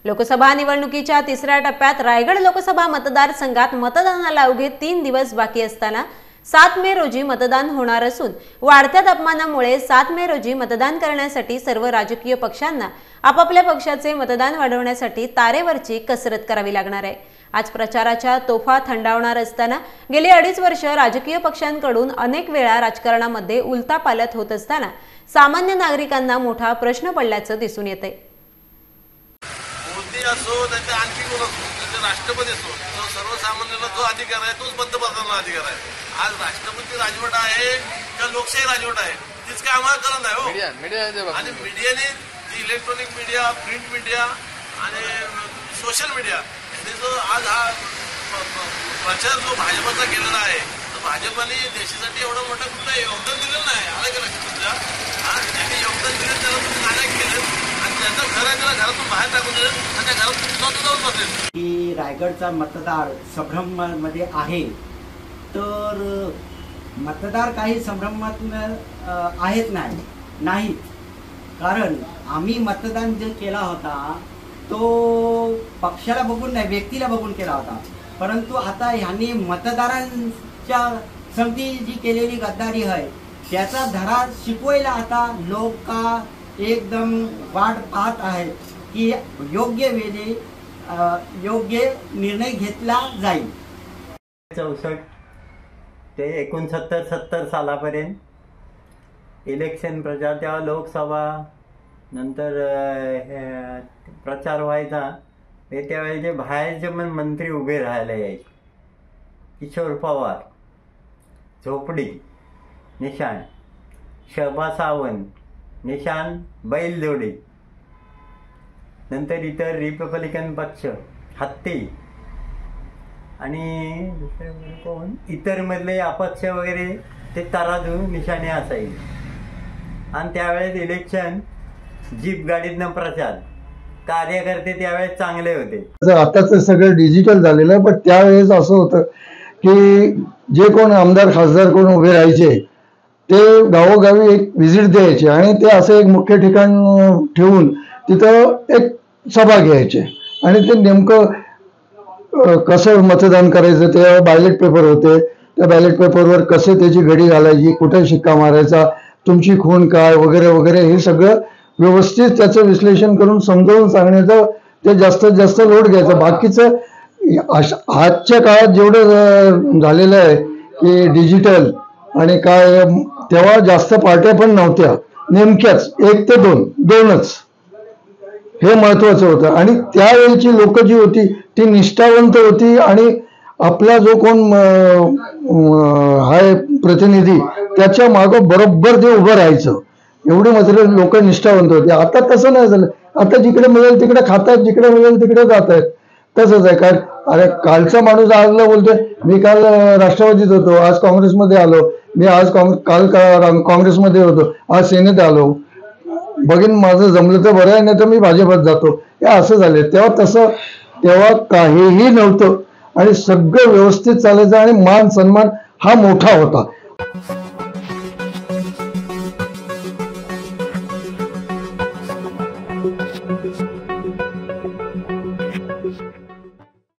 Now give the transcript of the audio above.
लोकसभा निवडणुकीच्या तिसऱ्या टप्प्यात रायगड लोकसभा मतदारसंघात मतदानाला अवघे 3 दिवस बाकी असताना 7 मे रोजी मतदान होणार असून वाढत्या तापमानामुळे 7 मे रोजी मतदान करण्यासाठी सर्व राजकीय पक्षांना आपापल्या पक्षाचे मतदान वाढवण्यासाठी तारेवरची कसरत करावी लागणार आहे। आज प्रचाराच्या तोफा थंडावणार असताना गेली 2.5 वर्ष राजकीय पक्षांकडून अनेक वेळा राजकारणामध्ये उलथापालथ होत असताना सामान्य नागरिकांना मोठा प्रश्न पडल्याचं दिसून येतंय। मोदी असो त्याच्या आणखी कोण असो त्याचे राष्ट्रपती असो तो सर्वसामान्यांना जो अधिकार आहे तोच पंतप्रधानांना अधिकार आहे। आज राष्ट्रपती राजवट आहे का लोकशाही राजवट आहे तीच काय आम्हाला कळत नाही हो। आणि मीडियाने जी इलेक्ट्रॉनिक मीडिया, प्रिंट मीडिया आणि सोशल मीडिया यांनी जो आज हा प्रचार जो भाजपचा केलेला आहे तर भाजपने देशासाठी एवढं मोठं कुठलं योगदान दिलेलं नाही। आलं का लक्षात तुमच्या? त्यांनी योगदान दिलं त्याला तुम्ही नाटक केलं आणि त्याचं घर आहे त्याला घरातून बाहेर टाकून दिलं आणि त्या घरात तुम्ही स्वतः जाऊन बसेल की रायगडचा मतदार संभ्रमामध्ये आहे तर मतदार काही संभ्रमात आहेत नाहीत कारण आम्ही मतदान जे केला होता तो पक्षाला बघून नाही व्यक्तीला बघून केला होता, परंतु आता ह्यांनी मतदारांच्या संगती जी केलेली गद्दारी आहे त्याचा धडा शिकवायला आता लोक एकदम वाट पाहत आहेत की योग्य वेळी योग्य निर्णय घेतला जाईल। 64 ते 69-70 सालापर्यंत इलेक्शन प्रचार तेव्हा लोकसभा नंतर प्रचार व्हायचा त्यावेळेचे बाहेरचे पण मंत्री उभे राहायला यायचे। किशोर पवार, झोपडी निशाण, शोभा सावंत निशाण बैलजोडी, नंतर इतर रिपब्लिकन पक्ष हत्ती आणि दुसरे कोण इतर मधले अपक्ष वगैरे ते तराजू निशाणे असायचे। आणि त्यावेळेस इलेक्शन जीप गाडीतनं प्रचार कार्यकर्ते त्यावेळेस चांगले होते। आता तर सगळं डिजिटल झालेलं आहे, पण त्यावेळेस असं होतं की जे कोण आमदार खासदार कोण उभे राहायचे ते गावोगावी एक व्हिजिट द्यायचे आणि ते असं एक मुख्य ठिकाण ठेवून तिथं एक सभा घ्यायचे आणि ते नेमकं कसं मतदान करायचं ते बॅलेट पेपर होते, त्या बॅलेट पेपरवर कसे त्याची घडी घालायची, कुठे शिक्का मारायचा, तुमची खूण काय वगैरे वगैरे हे सगळं व्यवस्थित त्याचं विश्लेषण करून समजावून सांगण्याचं ते जास्तीत जास्त लोड घ्यायचं। बाकीचं आजच्या काळात जेवढं झालेलं आहे की डिजिटल आणि काय तेव्हा जास्त पार्ट्या पण नव्हत्या, नेमक्याच 1 ते 2च हे महत्वाचं होतं। आणि त्यावेळेची लोक जी होती ती निष्ठावंत होती आणि आपला जो कोण आहे प्रतिनिधी त्याच्या मागं बरोबर ते उभं राहायचं, एवढी मात्र लोक निष्ठावंत होते। आता तसं नाही झालं, आता जिकडे मिळेल तिकडे खातात, जिकडे मिळेल तिकडे जात आहेत। तसंच आहे कारण अरे कालचा माणूस आजला बोलतोय मी काल राष्ट्रवादीत होतो, आज काँग्रेसमध्ये आलो, मी आज काल काँग्रेसमध्ये होतो, आज सेनेत आलो, बघीन माझं जमलं तर बरं आहे नाही तर मी भाजपात जातो, हे असं झालं। तेव्हा काहीही नव्हतं आणि सगळं व्यवस्थित चालायचं आणि मान सन्मान हा मोठा होता।